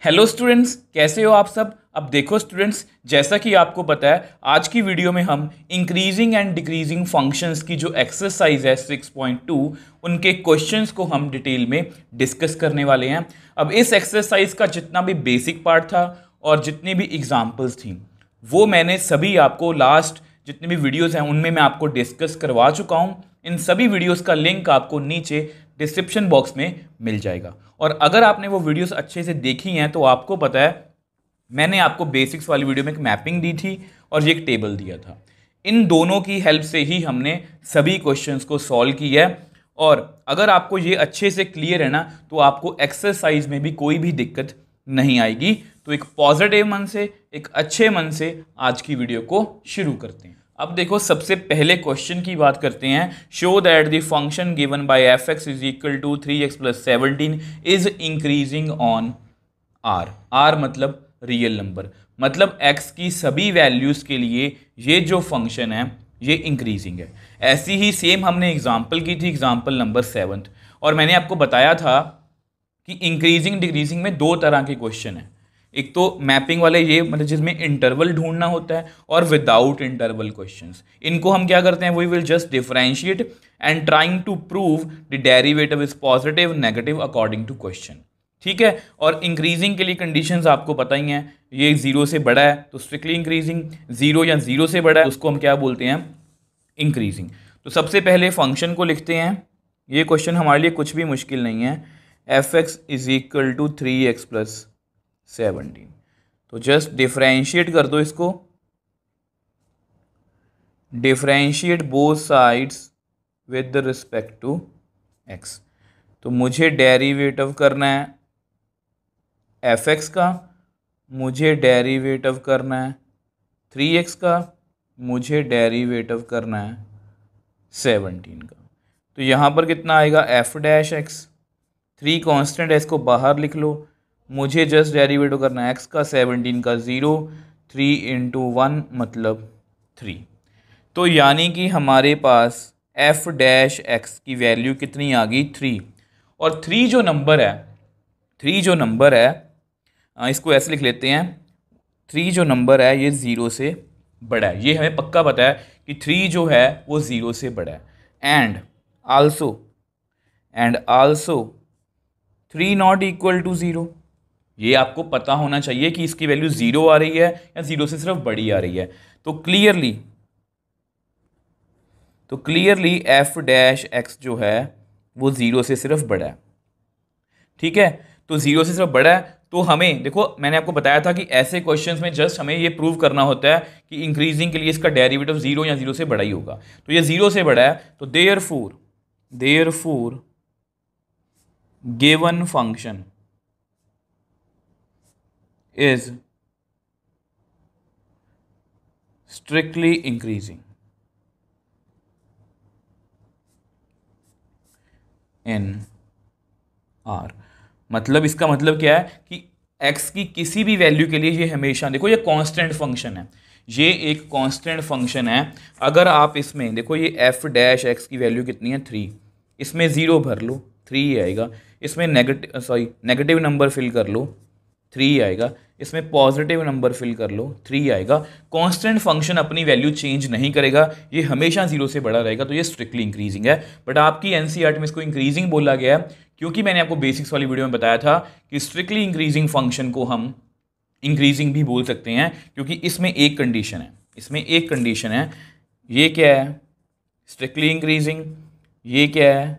Hello students, कैसे हो आप सब। अब देखो स्टूडेंट्स, जैसा कि आपको पता है आज की वीडियो में हम इंक्रीजिंग एंड डिक्रीजिंग फंक्शंस की जो एक्सरसाइज है 6.2 उनके क्वेश्चंस को हम डिटेल में डिस्कस करने वाले हैं। अब इस एक्सरसाइज का जितना भी बेसिक पार्ट था और जितनी भी एग्जाम्पल्स थी वो मैंने सभी आपको लास्ट जितनी भी वीडियोज़ हैं उनमें मैं आपको डिस्कस करवा चुका हूँ। इन सभी वीडियोज़ का लिंक आपको नीचे डिस्क्रिप्शन बॉक्स में मिल जाएगा। और अगर आपने वो वीडियोस अच्छे से देखी हैं तो आपको पता है मैंने आपको बेसिक्स वाली वीडियो में एक मैपिंग दी थी और ये एक टेबल दिया था। इन दोनों की हेल्प से ही हमने सभी क्वेश्चंस को सॉल्व किया है। और अगर आपको ये अच्छे से क्लियर है ना तो आपको एक्सरसाइज में भी कोई भी दिक्कत नहीं आएगी। तो एक पॉजिटिव मन से, एक अच्छे मन से आज की वीडियो को शुरू करते हैं। अब देखो, सबसे पहले क्वेश्चन की बात करते हैं। Show that the function given by f x is equal to 3x + 17 is increasing on R. R मतलब रियल नंबर, मतलब x की सभी वैल्यूज के लिए ये जो फंक्शन है ये इंक्रीजिंग है। ऐसी ही सेम हमने एग्जाम्पल की थी, एग्जाम्पल नंबर 7, और मैंने आपको बताया था कि इंक्रीजिंग डिक्रीजिंग में दो तरह के क्वेश्चन हैं। एक तो मैपिंग वाले, ये मतलब जिसमें इंटरवल ढूंढना होता है, और विदाउट इंटरवल क्वेश्चंस। इनको हम क्या करते हैं, we will just differentiate and trying to prove the derivative is positive negative according to question. ठीक है। और इंक्रीजिंग के लिए कंडीशंस आपको पता ही हैं, ये 0 से बड़ा है तो स्ट्रिक्टली इंक्रीजिंग, 0 या 0 से बड़ा है उसको हम क्या बोलते हैं, इंक्रीजिंग। तो सबसे पहले फंक्शन को लिखते हैं। ये क्वेश्चन हमारे लिए कुछ भी मुश्किल नहीं है। F x is equal to 3x + 17। तो जस्ट डिफरेंशिएट कर दो इसको, differentiate both sides with the respect to x। तो मुझे डेरिवेटिव करना है एफ एक्स का, मुझे डेरिवेटिव करना है 3x का, मुझे डेरिवेटिव करना है 17 का। तो यहाँ पर कितना आएगा, एफ डैश एक्स, 3 कांस्टेंट है इसको बाहर लिख लो। मुझे जस्ट डेरिवेटिव करना है x का, 17 का 0, 3 × 1 मतलब 3। तो यानी कि हमारे पास f डैश x की वैल्यू कितनी आ गई, 3। और 3 जो नंबर है, 3 जो नंबर है इसको ऐसे लिख लेते हैं, 3 जो नंबर है ये 0 से बड़ा है। ये हमें पक्का पता है कि 3 जो है वो 0 से बड़ा है। And also 3 not equal to 0। ये आपको पता होना चाहिए कि इसकी वैल्यू 0 आ रही है या 0 से सिर्फ बड़ी आ रही है। तो क्लियरली एफ डैश एक्स जो है वो 0 से सिर्फ बड़ा है। ठीक है, तो 0 से सिर्फ बड़ा है। तो हमें देखो, मैंने आपको बताया था कि ऐसे क्वेश्चंस में जस्ट हमें ये प्रूव करना होता है कि इंक्रीजिंग के लिए इसका डेरिवेटिव 0 या 0 से बड़ा ही होगा। तो ये 0 से बड़ा है, तो therefore given function is strictly increasing in R। मतलब इसका मतलब क्या है कि x की किसी भी वैल्यू के लिए ये हमेशा, देखो ये कांस्टेंट फंक्शन है, ये एक कांस्टेंट फंक्शन है। अगर आप इसमें देखो, ये f डैश x की वैल्यू कितनी है, 3, इसमें 0 भर लो 3 आएगा, इसमें नेगेटिव नंबर फिल कर लो 3 आएगा, इसमें पॉजिटिव नंबर फिल कर लो 3 आएगा। कांस्टेंट फंक्शन अपनी वैल्यू चेंज नहीं करेगा, ये हमेशा 0 से बड़ा रहेगा। तो ये स्ट्रिक्टली इंक्रीजिंग है। बट आपकी एनसीईआरटी में इसको इंक्रीजिंग बोला गया है क्योंकि मैंने आपको बेसिक्स वाली वीडियो में बताया था कि स्ट्रिक्टली इंक्रीजिंग फंक्शन को हम इंक्रीजिंग भी बोल सकते हैं, क्योंकि इसमें एक कंडीशन है। ये क्या है, स्ट्रिक्टली इंक्रीजिंग, ये क्या है,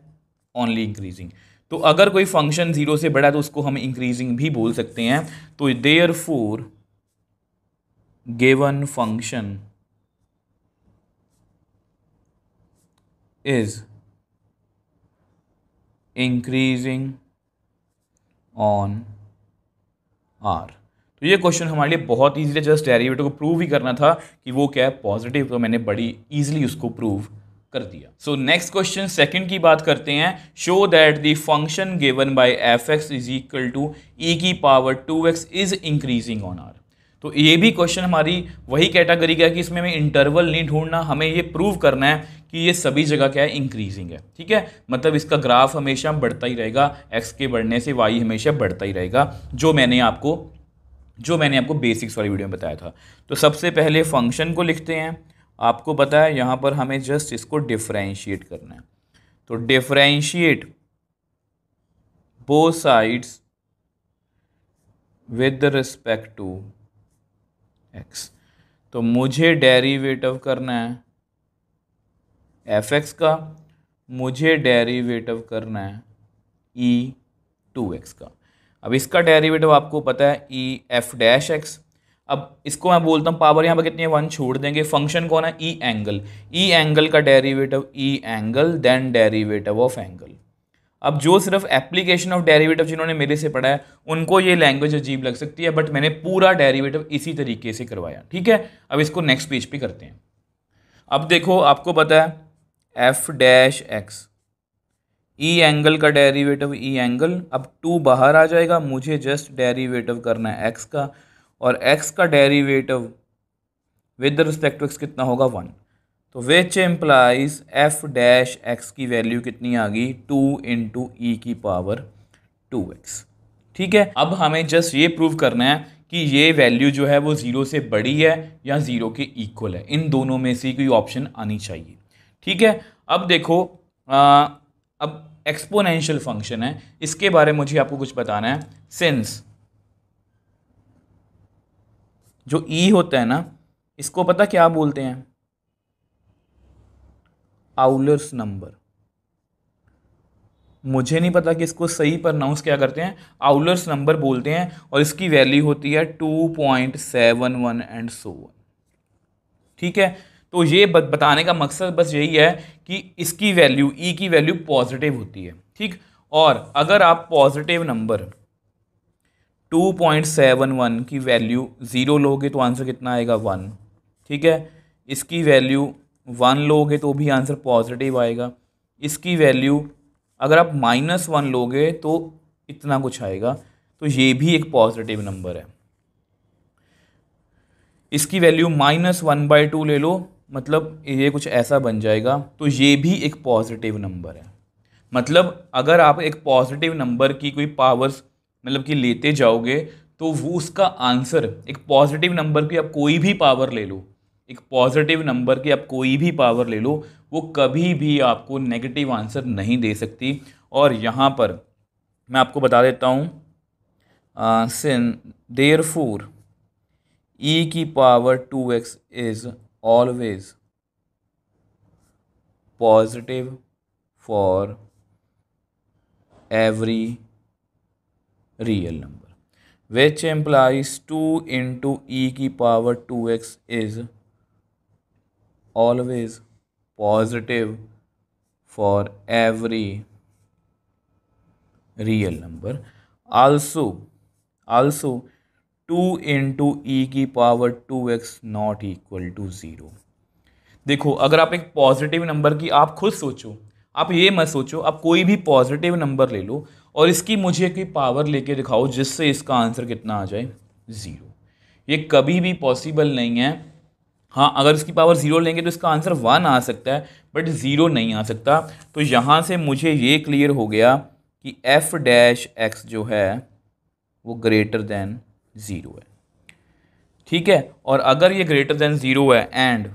ओनली इंक्रीजिंग। तो अगर कोई फंक्शन 0 से बड़ा है तो उसको हम इंक्रीजिंग भी बोल सकते हैं। तो therefore given function is increasing on R. तो ये क्वेश्चन हमारे लिए बहुत ईजी है, जस्ट डेरिवेटिव को प्रूव ही करना था कि वो क्या है, पॉजिटिव। तो मैंने बड़ी ईजिली उसको प्रूव कर दिया। सो नेक्स्ट क्वेश्चन सेकंड की बात करते हैं। Show that the function given by f x is equal to e की power 2x is increasing on R. तो ये भी क्वेश्चन हमारी वही कैटेगरी का है कि इसमें हमें इंटरवल नहीं ढूंढना, हमें ये प्रूव करना है कि ये सभी जगह क्या है, इंक्रीजिंग है। ठीक है, मतलब इसका ग्राफ हमेशा बढ़ता ही रहेगा, एक्स के बढ़ने से वाई हमेशा बढ़ता ही रहेगा, जो मैंने आपको बेसिक्स वाली वीडियो में बताया था। तो सबसे पहले फंक्शन को लिखते हैं। आपको पता है यहाँ पर हमें जस्ट इसको डिफरेंशिएट करना है। तो differentiate both sides with respect to x. तो मुझे डेरिवेटिव करना है एफ एक्स का, मुझे डेरिवेटिव करना है ई टू एक्स का। अब इसका डेरिवेटिव आपको पता है ई एफ डैश एक्स। अब इसको मैं बोलता हूँ पावर यहाँ पर कितनी है, 1 छोड़ देंगे। फंक्शन कौन है, ई एंगल। ई एंगल का derivative e angle then derivative of angle. अब जो सिर्फ एप्लीकेशन ऑफ डेरिवेटिव जिन्होंने मेरे से पढ़ा है उनको ये लैंग्वेज अजीब लग सकती है, बट मैंने पूरा डेरिवेटिव इसी तरीके से करवाया। ठीक है, अब इसको नेक्स्ट पेज पे करते हैं। अब देखो आपको पता है एफ डैश एक्स, ई एंगल का डेरिवेटिव ई एंगल। अब 2 बाहर आ जाएगा, मुझे जस्ट डेरिवेटिव करना है एक्स का, और एक्स का derivative with respect to x कितना होगा, 1। तो which implies f dash x की वैल्यू कितनी आ गई, 2 इंटू ई की पावर 2x। ठीक है, अब हमें जस्ट ये प्रूव करना है कि ये वैल्यू जो है वो 0 से बड़ी है या 0 के इक्वल है। इन दोनों में से कोई ऑप्शन आनी चाहिए। ठीक है, अब देखो अब एक्सपोनेंशियल फंक्शन है, इसके बारे में मुझे आपको कुछ बताना है। सिंस जो ई होता है ना, इसको पता क्या बोलते हैं, आउलर्स नंबर। मुझे नहीं पता कि इसको सही प्रोनाउंस क्या करते हैं, आउलर्स नंबर बोलते हैं, और इसकी वैल्यू होती है 2.71 एंड सो ऑन। ठीक है, तो ये बताने का मकसद बस यही है कि इसकी वैल्यू ई की वैल्यू पॉजिटिव होती है। ठीक, और अगर आप पॉजिटिव नंबर 2.71 की वैल्यू 0 लोगे तो आंसर कितना आएगा, 1। ठीक है, इसकी वैल्यू 1 लोगे तो भी आंसर पॉजिटिव आएगा। इसकी वैल्यू अगर आप -1 लोगे तो इतना कुछ आएगा, तो ये भी एक पॉजिटिव नंबर है। इसकी वैल्यू -1/2 ले लो, मतलब ये कुछ ऐसा बन जाएगा, तो ये भी एक पॉजिटिव नंबर है। मतलब अगर आप एक पॉजिटिव नंबर की कोई पावर्स मतलब कि लेते जाओगे तो वो उसका आंसर, एक पॉजिटिव नंबर की आप कोई भी पावर ले लो, एक पॉजिटिव नंबर की आप कोई भी पावर ले लो, वो कभी भी आपको नेगेटिव आंसर नहीं दे सकती। और यहाँ पर मैं आपको बता देता हूँ, सिन देयरफॉर ई की power 2x is always positive for every real number which implies 2 into e की power 2x is always positive for every real number. also 2 into e की power 2x not equal to 0। देखो अगर आप एक positive number की, आप खुद सोचो, आप ये मत सोचो, आप कोई भी पॉजिटिव नंबर ले लो और इसकी मुझे कोई पावर लेके दिखाओ जिससे इसका आंसर कितना आ जाए, 0। ये कभी भी पॉसिबल नहीं है। हाँ, अगर इसकी पावर 0 लेंगे तो इसका आंसर 1 आ सकता है, बट 0 नहीं आ सकता। तो यहाँ से मुझे ये क्लियर हो गया कि एफ डैश एक्स जो है वो ग्रेटर देन 0 है। ठीक है, और अगर ये ग्रेटर देन 0 है and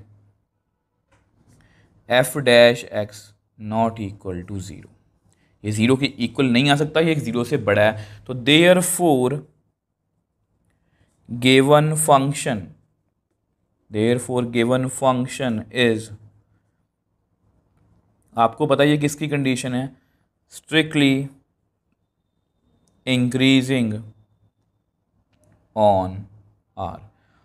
f dash x not equal to 0, ये 0 के इक्वल नहीं आ सकता, ये 0 से बड़ा है। तो देयरफॉर गिवन फंक्शन इज, आपको पता है ये किसकी कंडीशन है, स्ट्रिक्टली इंक्रीजिंग ऑन आर।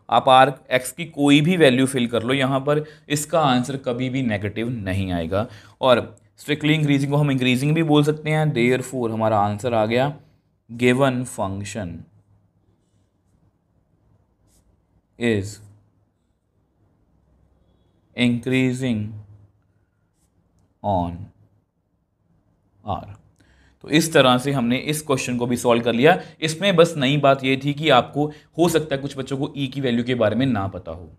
आप आर एक्स की कोई भी वैल्यू फिल कर लो यहाँ पर, इसका आंसर कभी भी नेगेटिव नहीं आएगा। और स्ट्रिक्टली इंक्रीजिंग को हम इंक्रीजिंग भी बोल सकते हैं। देयरफॉर हमारा आंसर आ गया, given function is increasing on R. तो इस तरह से हमने इस क्वेश्चन को भी सॉल्व कर लिया। इसमें बस नई बात ये थी कि आपको हो सकता है कुछ बच्चों को ई की वैल्यू के बारे में ना पता हो।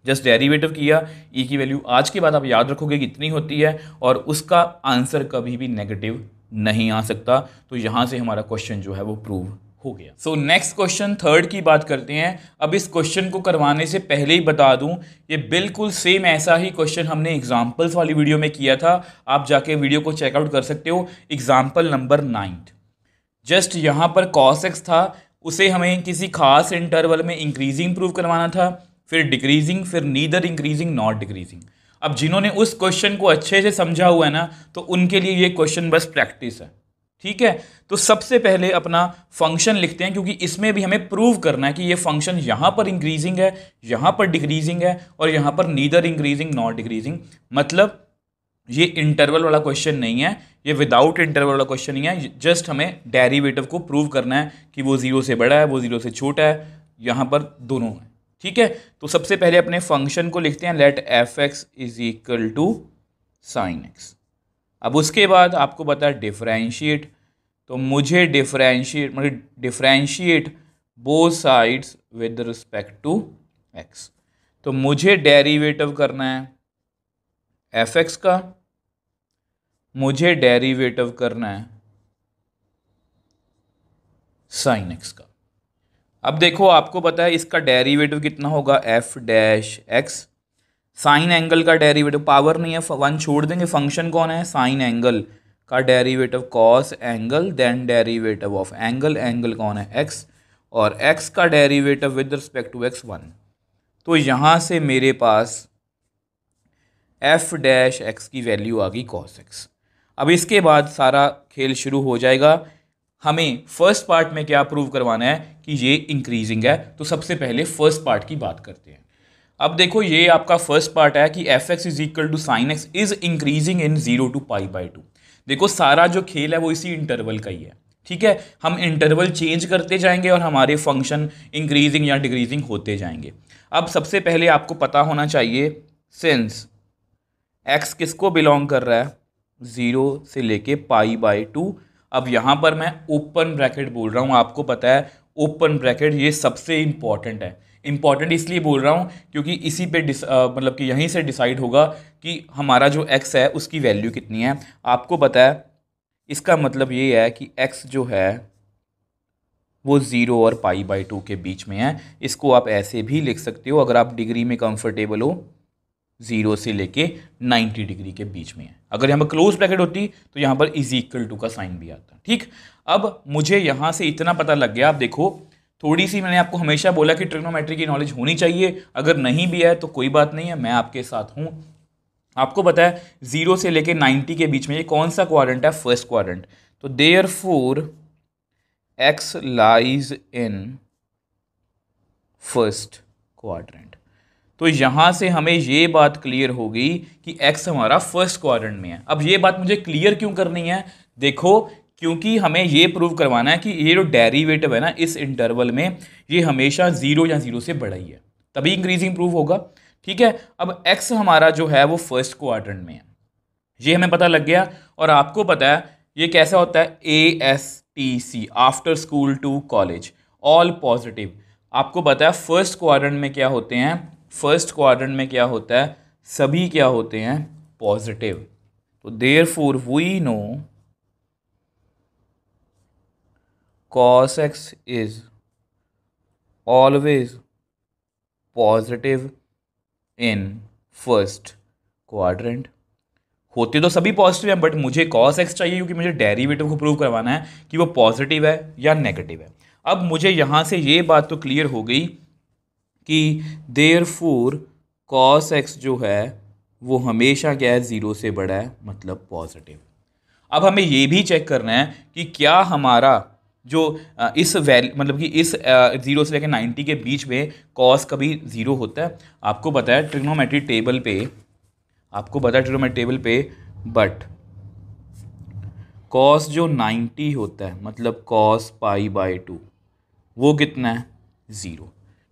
जस्ट डेरिवेटिव किया, ई की वैल्यू आज के बाद आप याद रखोगे कितनी होती है और उसका आंसर कभी भी नेगेटिव नहीं आ सकता। तो यहाँ से हमारा क्वेश्चन जो है वो प्रूव हो गया। सो नेक्स्ट क्वेश्चन थर्ड की बात करते हैं। अब इस क्वेश्चन को करवाने से पहले ही बता दूं, ये बिल्कुल सेम ऐसा ही क्वेश्चन हमने एग्जाम्पल्स वाली वीडियो में किया था। आप जाके वीडियो को चेकआउट कर सकते हो। एग्जाम्पल नंबर 9, जस्ट यहाँ पर cos x था, उसे हमें किसी खास इंटरवल में इंक्रीजिंग प्रूव करवाना था, फिर डिक्रीजिंग, फिर नीदर इंक्रीजिंग नॉट डिक्रीजिंग। अब जिन्होंने उस क्वेश्चन को अच्छे से समझा हुआ है ना, तो उनके लिए ये क्वेश्चन बस प्रैक्टिस है। ठीक है, तो सबसे पहले अपना फंक्शन लिखते हैं, क्योंकि इसमें भी हमें प्रूव करना है कि ये फंक्शन यहाँ पर इंक्रीजिंग है, यहाँ पर डिक्रीजिंग है और यहाँ पर नीदर इंक्रीजिंग नॉट डिक्रीजिंग। मतलब ये इंटरवल वाला क्वेश्चन नहीं है, ये विदाउट इंटरवल वाला क्वेश्चन नहीं है। जस्ट हमें डेरिवेटिव को प्रूव करना है कि वो 0 से बड़ा है, वो 0 से छोटा है, यहाँ पर दोनों है। ठीक है, तो सबसे पहले अपने फंक्शन को लिखते हैं, let f x is equal to sine x. अब उसके बाद आपको पता है डिफरेंशिएट, तो मुझे differentiate both sides with respect to x. तो मुझे डेरिवेटिव करना है एफ एक्स का, मुझे डेरिवेटिव करना है साइन एक्स का। अब देखो आपको पता है इसका डेरिवेटिव कितना होगा, f dash x. Sine angle का डेरिवेटिव, पावर नहीं है, 1 छोड़ देंगे, फंक्शन कौन है, साइन एंगल का derivative cos angle, then derivative of angle, angle कौन है, एक्स, और एक्स का derivative with respect to x 1। तो यहाँ से मेरे पास एफ डैश एक्स की वैल्यू आ गई कॉस एक्स। अब इसके बाद सारा खेल शुरू हो जाएगा। हमें फर्स्ट पार्ट में क्या प्रूव करवाना है कि ये इंक्रीजिंग है। तो सबसे पहले फर्स्ट पार्ट की बात करते हैं। अब देखो ये आपका फर्स्ट पार्ट है कि f x is equal to sine x is increasing in 0 to π/2। देखो सारा जो खेल है वो इसी इंटरवल का ही है। ठीक है, हम इंटरवल चेंज करते जाएंगे और हमारे फंक्शन इंक्रीजिंग या डिक्रीजिंग होते जाएंगे। अब सबसे पहले आपको पता होना चाहिए, सिंस एक्स किसको बिलोंग कर रहा है, 0 से लेके π/2। अब यहाँ पर मैं ओपन ब्रैकेट बोल रहा हूँ, आपको पता है ओपन ब्रैकेट ये सबसे इंपॉर्टेंट है। इंपॉर्टेंट इसलिए बोल रहा हूँ क्योंकि इसी पे मतलब कि यहीं से डिसाइड होगा कि हमारा जो x है उसकी वैल्यू कितनी है। आपको पता है इसका मतलब ये है कि x जो है वो 0 और π/2 के बीच में है। इसको आप ऐसे भी लिख सकते हो अगर आप डिग्री में कंफर्टेबल हो, 0 से लेके 90 डिग्री के बीच में है। अगर यहाँ पर क्लोज ब्रैकेट होती तो यहाँ पर इज इक्वल टू का साइन भी आता। ठीक, अब मुझे यहाँ से इतना पता लग गया। आप देखो थोड़ी सी मैंने आपको हमेशा बोला कि ट्रिग्नोमेट्री की नॉलेज होनी चाहिए, अगर नहीं भी है तो कोई बात नहीं है, मैं आपके साथ हूँ। आपको पता है 0 से लेके 90 के बीच में ये कौन सा क्वाड्रेंट है, फर्स्ट क्वाड्रेंट। तो therefore x lies in first quadrant. तो यहाँ से हमें ये बात क्लियर हो गई कि x हमारा फर्स्ट क्वाड्रेंट में है। अब ये बात मुझे क्लियर क्यों करनी है, देखो क्योंकि हमें ये प्रूव करवाना है कि ये जो डेरिवेटिव है ना इस इंटरवल में, ये हमेशा 0 या 0 से बड़ा ही है, तभी इंक्रीजिंग प्रूव होगा। ठीक है, अब x हमारा जो है वो फर्स्ट क्वाड्रेंट में है, ये हमें पता लग गया। और आपको पता है ये कैसा होता है, ASTC, after school to college, all positive. आपको पता है फर्स्ट क्वाड्रेंट में क्या होते हैं, फर्स्ट क्वाड्रेंट में क्या होता है, सभी क्या होते हैं, पॉजिटिव। तो therefore we know cos x is always positive in first quadrant। होते तो सभी पॉजिटिव हैं बट मुझे cos x चाहिए क्योंकि मुझे डेरिवेटिव को प्रूव करवाना है कि वो पॉजिटिव है या नेगेटिव है। अब मुझे यहाँ से ये बात तो क्लियर हो गई कि देयरफॉर cos x जो है वो हमेशा क्या है, 0 से बड़ा है, मतलब पॉजिटिव। अब हमें ये भी चेक करना है कि क्या हमारा जो इस मतलब कि इस 0 से लेकर 90 के बीच में cos कभी 0 होता है। आपको पता है ट्रिग्नोमेट्री टेबल पे, आपको पता है ट्रिग्नोमेट्री टेबल पे, बट cos जो 90 होता है मतलब cos π/2 वो कितना है, 0।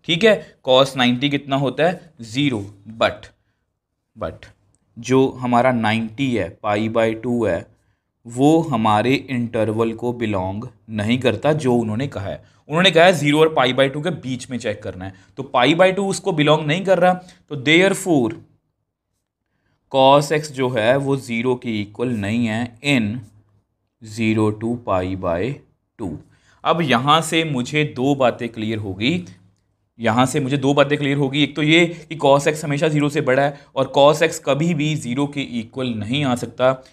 ठीक है, cos 90 कितना होता है, 0। बट जो हमारा 90 है, π/2 है, वो हमारे इंटरवल को बिलोंग नहीं करता जो उन्होंने कहा है। उन्होंने कहा है 0 और π/2 के बीच में चेक करना है, तो π/2 उसको बिलोंग नहीं कर रहा, तो देयरफॉर cos x जो है वो 0 के इक्वल नहीं है इन 0 to π/2। अब यहाँ से मुझे दो बातें क्लियर होगी, एक तो ये कि cos x हमेशा 0 से बड़ा है और cos x कभी भी 0 के इक्वल नहीं आ सकता।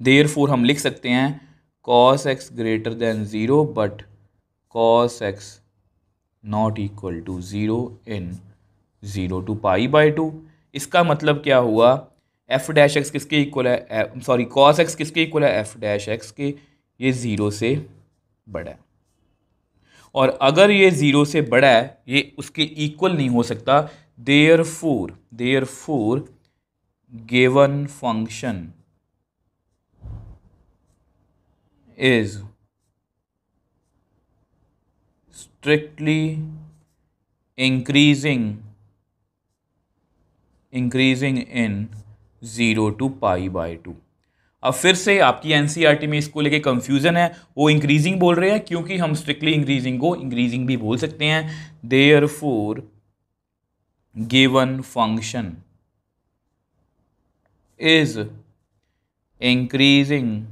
देयरफॉर हम लिख सकते हैं cos x greater than 0 but cos x not equal to 0 in 0 to π/2। इसका मतलब क्या हुआ, f डैश एक्स किसके इक्वल है, cos x किसके इक्वल है, f डैश एक्स के, ये 0 से बड़ा है। और अगर ये 0 से बड़ा है, ये उसके इक्वल नहीं हो सकता। Therefore given function is strictly increasing in 0 to π/2। अब फिर से आपकी एनसीईआरटी में इसको लेके कंफ्यूजन है, वो इंक्रीजिंग बोल रहे हैं क्योंकि हम स्ट्रिक्टली इंक्रीजिंग को इंक्रीजिंग भी बोल सकते हैं। Therefore given function is increasing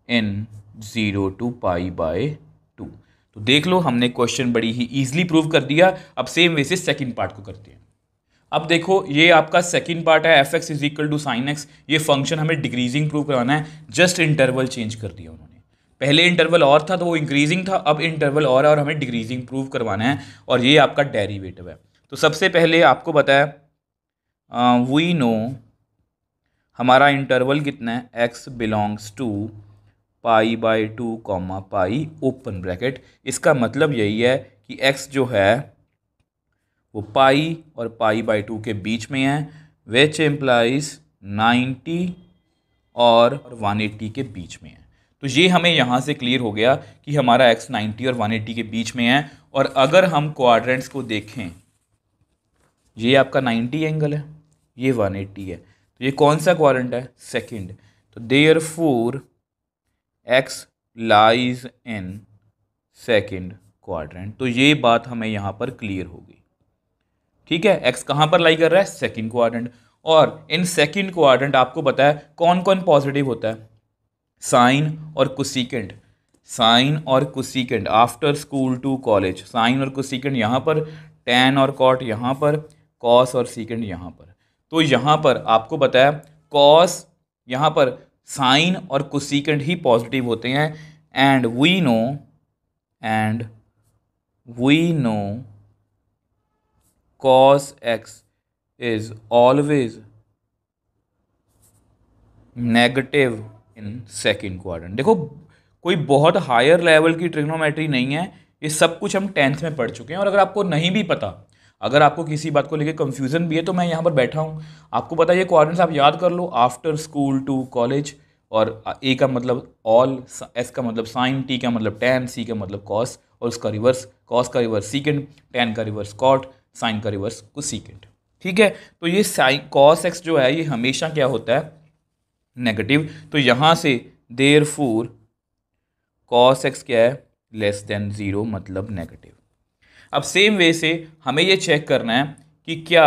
in 0 to π/2। तो देख लो, हमने क्वेश्चन बड़ी ही इजीली प्रूव कर दिया। अब सेम वे से सेकंड पार्ट को करते हैं। अब देखो, ये आपका सेकंड पार्ट है, f x is equal to sine x. ये फंक्शन हमें डिक्रीजिंग प्रूव करवाना है, जस्ट इंटरवल चेंज कर दिया उन्होंने। पहले इंटरवल और था तो वो इंक्रीजिंग था, अब इंटरवल और है और हमें डिक्रीजिंग प्रूव करवाना है, और ये आपका डेरिवेटिव है। तो सबसे पहले आपको बताया वी नो हमारा इंटरवल कितना है, x belongs to π/2 pi open bracket. इसका मतलब यही है कि x जो है वो पाई और π/2 के बीच में है, विच एम्प्लाइज 90 और 180 के बीच में है। तो ये हमें यहाँ से क्लियर हो गया कि हमारा x 90 और 180 के बीच में है। और अगर हम क्वाड्रेंट्स को देखें, ये आपका 90 एंगल है, ये 180 है, तो ये कौन सा क्वाड्रेंट है, सेकंड। तो therefore x lies in second quadrant. तो ये बात हमें यहाँ पर क्लियर होगी, ठीक है। x कहाँ पर लाई कर रहा है, सेकंड क्वाड्रेंट। और इन सेकंड क्वाड्रेंट आपको पता है कौन कौन पॉजिटिव होता है, साइन और कोसिकेंट। साइन और cosecant after school to college, sine और कोसिकेंट यहाँ पर, टैन और कॉट यहाँ पर, कॉस और सीकेंट यहाँ पर। तो यहाँ पर आपको पता है कॉस, यहाँ पर साइन और कोसिकेंट ही पॉजिटिव होते हैं। And we know cos x is always negative in second quadrant. देखो, कोई बहुत हायर लेवल की ट्रिग्नोमेट्री नहीं है, ये सब कुछ हम 10th में पढ़ चुके हैं। और अगर आपको नहीं भी पता, अगर आपको किसी बात को लेकर कंफ्यूजन भी है, तो मैं यहाँ पर बैठा हूँ, आपको पता है ये क्वाड्रेंट्स आप याद कर लो, आफ्टर स्कूल टू कॉलेज। और ए का मतलब ऑल, एस का मतलब साइन, टी का मतलब टैन, सी का मतलब कॉस, और उसका रिवर्स, कॉस का रिवर्स सीकेंट, टैन का रिवर्स कॉट, साइन का रिवर्स कोसिकेंट, ठीक है। तो ये साइन कॉस एक्स जो है ये हमेशा क्या होता है, नेगेटिव। तो यहाँ से देयरफॉर कॉस एक्स क्या है, लेस देन 0, मतलब नेगेटिव। अब सेम वे से हमें ये चेक करना है कि क्या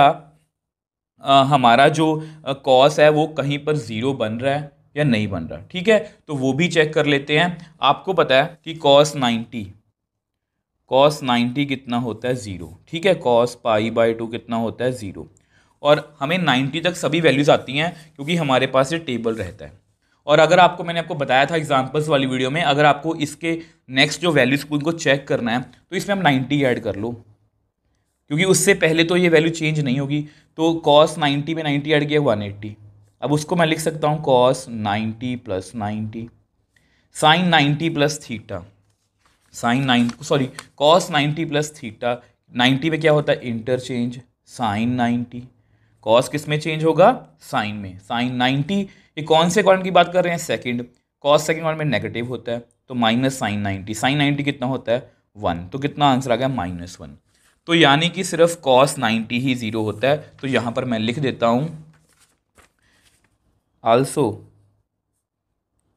हमारा जो कॉस है वो कहीं पर 0 बन रहा है या नहीं बन रहा, ठीक है। तो वो भी चेक कर लेते हैं। आपको पता है कि cos 90 कितना होता है, 0, ठीक है। cos π/2 कितना होता है, 0। और हमें 90 तक सभी वैल्यूज़ आती हैं क्योंकि हमारे पास ये टेबल रहता है। और अगर आपको, मैंने आपको बताया था एग्जांपल्स वाली वीडियो में, अगर आपको इसके नेक्स्ट जो वैल्यूज़ को चेक करना है तो इसमें हम 90 ऐड कर लो, क्योंकि उससे पहले तो ये वैल्यू चेंज नहीं होगी। तो cos 90 में 90 ऐड किया 180। अब उसको मैं लिख सकता हूँ cos 90 plus 90, sine 90 plus theta, cos 90 plus theta. 90 में क्या होता है, इंटरचेंज, साइन 90, cos किस में चेंज होगा, साइन में, साइन 90। ये कौन से क्वाड्रेंट की बात कर रहे हैं, सेकंड। cos सेकंड क्वाड्रेंट में नेगेटिव होता है, तो माइनस साइन 90, साइन 90 कितना होता है, 1। तो कितना आंसर आ गया, -1। तो यानी कि सिर्फ cos 90 ही 0 होता है। तो यहाँ पर मैं लिख देता हूँ आल्सो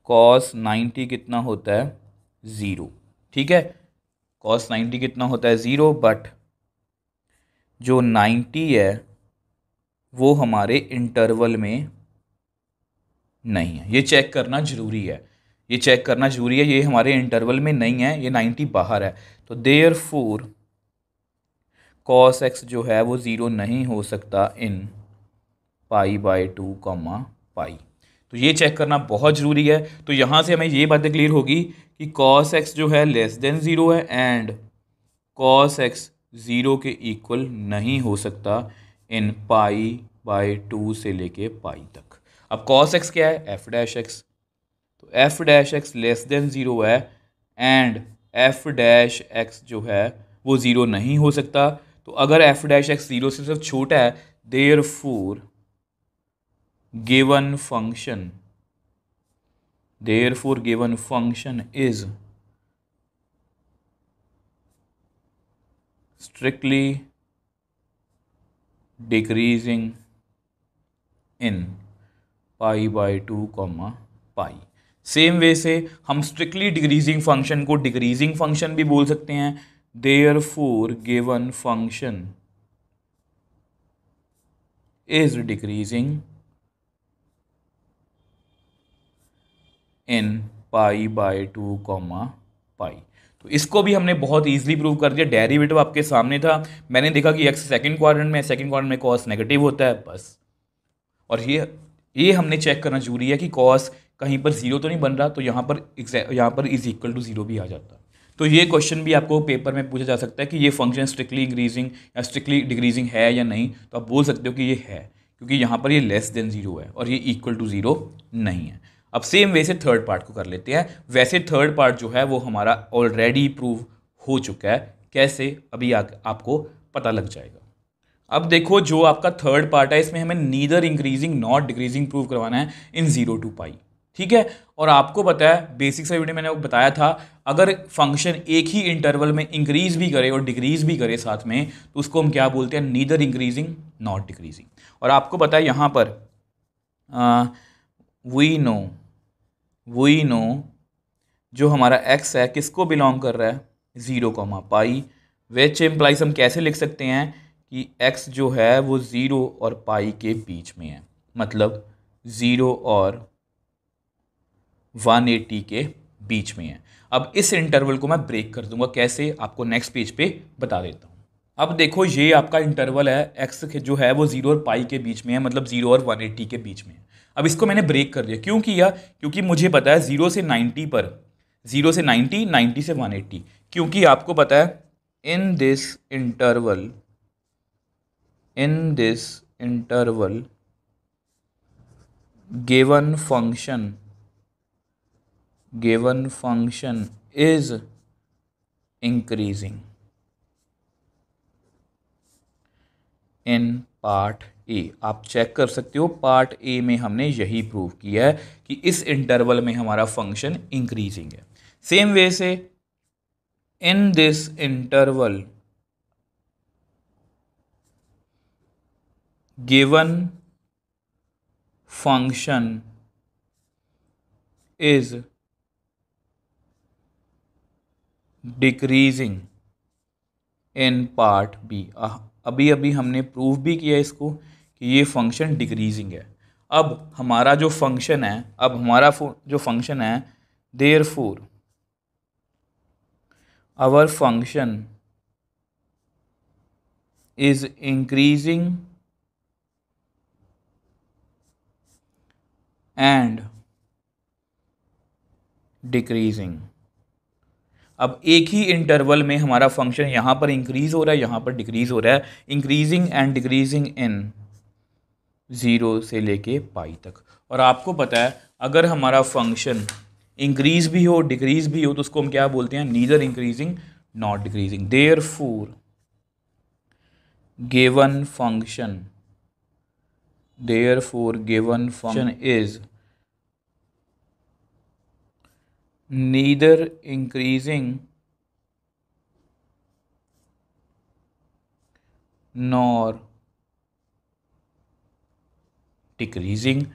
कॉस 90 कितना होता है 0। ठीक है, कॉस 90 कितना होता है 0, बट जो 90 है वो हमारे इंटरवल में नहीं है। ये चेक करना जरूरी है, ये चेक करना जरूरी है, ये हमारे इंटरवल में नहीं है, ये 90 बाहर है। तो देयरफॉर कॉस एक्स जो है वो 0 नहीं हो सकता इन π/2 पाई। तो ये चेक करना बहुत ज़रूरी है। तो यहाँ से हमें ये बातें क्लियर होगी कि कॉस एक्स जो है लेस देन 0 है एंड कॉस एक्स 0 के इक्वल नहीं हो सकता इन π/2 से लेके पाई तक। अब कॉस एक्स क्या है, एफ डैश एक्स। तो F dash x less than 0 है एंड एफ डैश एक्स जो है वो 0 नहीं हो सकता। तो अगर एफ डैश एक्स 0 से सिर्फ छोटा है, therefore given function is strictly decreasing in π/2 pi. Same way से हम स्ट्रिक्टली डिक्रीजिंग फंक्शन को डिक्रीजिंग फंक्शन भी बोल सकते हैं। Therefore given function is decreasing in π/2 pi. तो इसको भी हमने बहुत ईजिली प्रूव कर दिया। डेरिवेटिव आपके सामने था, मैंने देखा कि एक्स सेकंड क्वाड्रेंट में कॉस नेगेटिव होता है बस। और ये हमने चेक करना जरूरी है कि कॉस कहीं पर 0 तो नहीं बन रहा, तो यहाँ पर इज इक्वल टू 0 भी आ जाता। तो ये क्वेश्चन भी आपको पेपर में पूछा जा सकता है कि ये फंक्शन स्ट्रिक्टली इंक्रीजिंग या स्ट्रिक्टली डिक्रीजिंग है या नहीं। तो आप बोल सकते हो कि ये है, क्योंकि यहाँ पर ये लेस देन 0 है और ये इक्वल टू 0 नहीं है। अब सेम वे से थर्ड पार्ट को कर लेते हैं। वैसे थर्ड पार्ट जो है वो हमारा ऑलरेडी प्रूव हो चुका है। कैसे, अभी आपको पता लग जाएगा। अब देखो, जो आपका थर्ड पार्ट है इसमें हमें neither increasing not decreasing prove करवाना है इन 0 to पाई। ठीक है, और आपको पता है बेसिक सा वीडियो मैंने बताया था, अगर फंक्शन एक ही इंटरवल में इंक्रीज भी करे और डिक्रीज भी करे साथ में, तो उसको हम क्या बोलते हैं, नीदर इंक्रीजिंग नॉट डिक्रीजिंग। और आपको पता है यहाँ पर वी नो जो हमारा x है किसको बिलोंग कर रहा है, 0 पाई, विच इम्प्लाइज हम कैसे लिख सकते हैं कि x जो है वो 0 और पाई के बीच में है, मतलब 0 और 180 के बीच में है। अब इस इंटरवल को मैं ब्रेक कर दूंगा, कैसे आपको नेक्स्ट पेज पे बता देता हूँ। अब देखो, ये आपका इंटरवल है, x जो है वो 0 और पाई के बीच में है, मतलब 0 और 180 के बीच में है। अब इसको मैंने ब्रेक कर दिया, क्यों किया, क्योंकि मुझे पता है 0 से 90 पर, 0 से 90, 90 से 180, क्योंकि आपको पता है इन this interval given function is increasing in part A. आप चेक कर सकते हो, पार्ट ए में हमने यही प्रूव किया है कि इस इंटरवल में हमारा फंक्शन इंक्रीजिंग है। सेम वे से in this interval given function is decreasing in part B. अभी अभी हमने प्रूव भी किया इसको कि ये फंक्शन डिक्रीजिंग है। अब हमारा जो फंक्शन है, therefore our function is increasing and decreasing. अब एक ही इंटरवल में हमारा फंक्शन यहाँ पर इंक्रीज हो रहा है, यहाँ पर डिक्रीज हो रहा है, इंक्रीजिंग एंड डिक्रीजिंग इन 0 से लेके पाई तक। और आपको पता है अगर हमारा फंक्शन इंक्रीज भी हो डिक्रीज भी हो तो उसको हम क्या बोलते हैं, neither increasing not decreasing. Therefore given function is neither increasing nor decreasing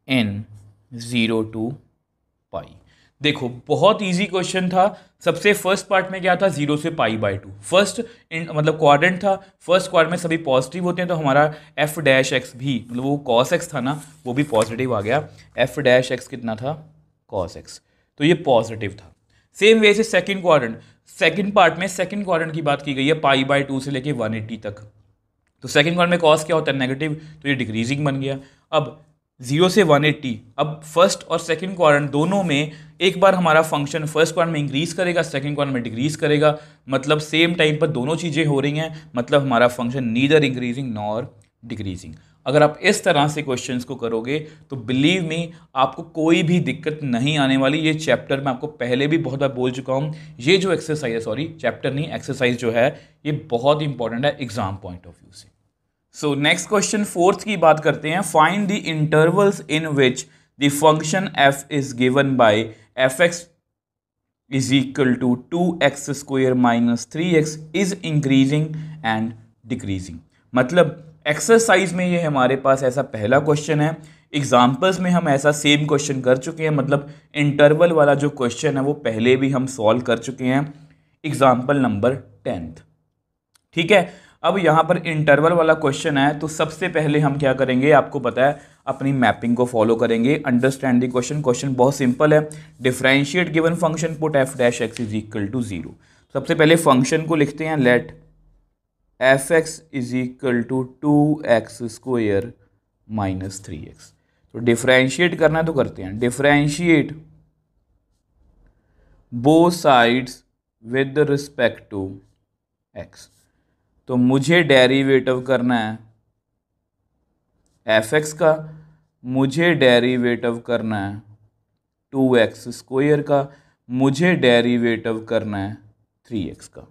n 0 to पाई। देखो बहुत इजी क्वेश्चन था। सबसे फर्स्ट पार्ट में क्या था, 0 से π/2। फर्स्ट मतलब क्वाड्रेंट था, फर्स्ट क्वाड्रेंट में सभी पॉजिटिव होते हैं, तो हमारा f डैश एक्स भी मतलब वो cos x था ना, वो भी पॉजिटिव आ गया। f डैश एक्स कितना था, cos x, तो ये पॉजिटिव था। सेम वे से सेकंड क्वाड्रेंट, सेकंड पार्ट में सेकंड क्वाड्रेंट की बात की गई है π/2 से लेके 180 तक। तो सेकंड क्वाड्रेंट में cos क्या होता है, नेगेटिव, तो ये डिक्रीजिंग बन गया। अब 0 से 180, अब फर्स्ट और सेकंड क्वाड्रेंट दोनों में एक बार हमारा फंक्शन फर्स्ट क्वाड्रेंट में इंक्रीज करेगा, सेकंड क्वाड्रेंट में डिक्रीज करेगा, मतलब सेम टाइम पर दोनों चीज़ें हो रही हैं, मतलब हमारा function neither increasing nor decreasing. अगर आप इस तरह से क्वेश्चंस को करोगे तो बिलीव मी आपको कोई भी दिक्कत नहीं आने वाली। ये चैप्टर मैं आपको पहले भी बहुत बार बोल चुका हूँ, ये जो एक्सरसाइज है, सॉरी चैप्टर नहीं, एक्सरसाइज जो है ये बहुत इंपॉर्टेंट है एग्जाम पॉइंट ऑफ व्यू से। सो नेक्स्ट क्वेश्चन फोर्थ की बात करते हैं। Find the intervals in which the function f is गिवन by fx is equal to 2x² minus 3x is increasing and decreasing. मतलब एक्सरसाइज में ये हमारे पास ऐसा पहला क्वेश्चन है, एग्जाम्पल्स में हम ऐसा सेम क्वेश्चन कर चुके हैं, मतलब इंटरवल वाला जो क्वेश्चन है वो पहले भी हम सॉल्व कर चुके हैं, एग्जाम्पल नंबर 10। ठीक है, अब यहाँ पर इंटरवल वाला क्वेश्चन है, तो सबसे पहले हम क्या करेंगे, आपको पता है अपनी मैपिंग को फॉलो करेंगे। अंडरस्टैंड द क्वेश्चन, क्वेश्चन बहुत सिंपल है। Differentiate given function, put f dash x is equal to 0। सबसे पहले फंक्शन को लिखते हैं, let f(x) is equal to 2x² minus 3x। तो डिफरेंशिएट करना है तो करते हैं, differentiate both sides with respect to x। तो मुझे डेरिवेटिव करना है f(x) का, मुझे डेरिवेटिव करना है 2x² का, मुझे डेरिवेटिव करना है 3x का।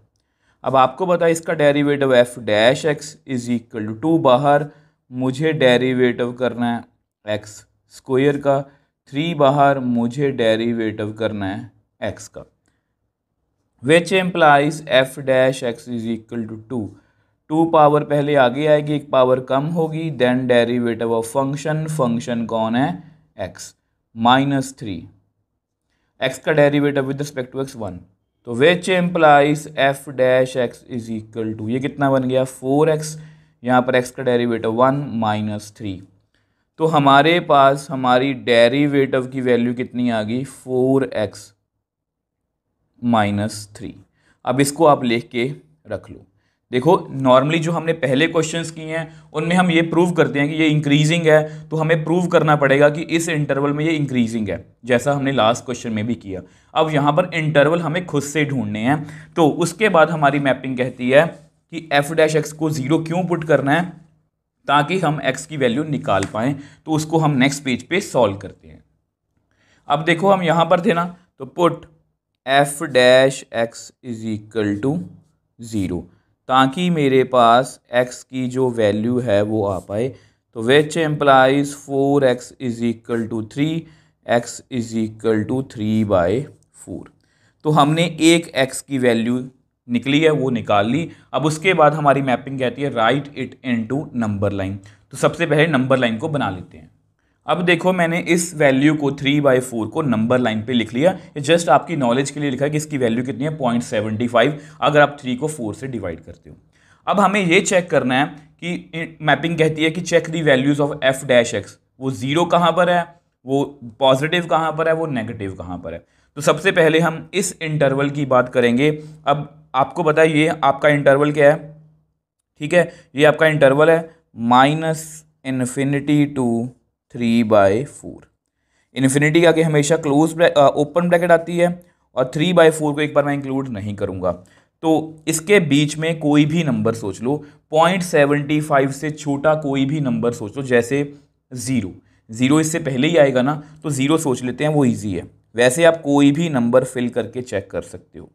अब आपको पता है इसका derivative f dash x is equal to 2 बाहर, मुझे डेरिवेटिव करना है x² का, 3 बाहर, मुझे डेरिवेटिव करना है x का, which implies f dash x is equal to 2 power पहले आगे आएगी, एक पावर कम होगी, then derivative of function, function कौन है x, माइनस 3, x का derivative with respect to x 1, तो which implies f dash x is equal to, ये कितना बन गया 4x, यहाँ पर x का डेरिवेटिव 1 माइनस 3, तो हमारे पास हमारी डेरिवेटिव की वैल्यू कितनी आ गई 4x माइनस 3। अब इसको आप लिख के रख लो। देखो नॉर्मली जो हमने पहले क्वेश्चंस किए हैं उनमें हम ये प्रूव करते हैं कि ये इंक्रीजिंग है, तो हमें प्रूव करना पड़ेगा कि इस इंटरवल में ये इंक्रीजिंग है, जैसा हमने लास्ट क्वेश्चन में भी किया। अब यहाँ पर इंटरवल हमें खुद से ढूंढने हैं, तो उसके बाद हमारी मैपिंग कहती है कि f डैश एक्स को 0 क्यों पुट करना है, ताकि हम x की वैल्यू निकाल पाएँ। तो उसको हम नेक्स्ट पेज पे सॉल्व करते हैं। अब देखो हम यहाँ पर थे ना, तो put f dash x is equal to 0, ताकि मेरे पास x की जो वैल्यू है वो आ पाए। तो which implies 4x is equal to 3, x is equal to 3/4। तो हमने एक x की वैल्यू निकली है वो निकाल ली। अब उसके बाद हमारी मैपिंग कहती है right it into number line. तो सबसे पहले नंबर लाइन को बना लेते हैं। अब देखो मैंने इस वैल्यू को 3/4 को नंबर लाइन पे लिख लिया। ये जस्ट आपकी नॉलेज के लिए लिखा है कि इसकी वैल्यू कितनी है 0.75, अगर आप 3 को 4 से डिवाइड करते हो। अब हमें ये चेक करना है कि मैपिंग कहती है कि check the values of f dash x, वो 0 कहाँ पर है, वो पॉजिटिव कहाँ पर है, वो नेगेटिव कहाँ पर है। तो सबसे पहले हम इस इंटरवल की बात करेंगे। अब आपको पता है ये आपका इंटरवल क्या है, ठीक है, ये आपका इंटरवल है -∞ टू 3/4। इन्फिनिटी आगे हमेशा क्लोज ओपन ब्रैकेट आती है, और 3/4 को एक बार मैं इंक्लूड नहीं करूँगा। तो इसके बीच में कोई भी नंबर सोच लो, 0.75 से छोटा कोई भी नंबर सोच लो, जैसे 0 इससे पहले ही आएगा ना, तो 0 सोच लेते हैं, वो ईजी है। वैसे आप कोई भी नंबर फिल करके चेक कर सकते हो।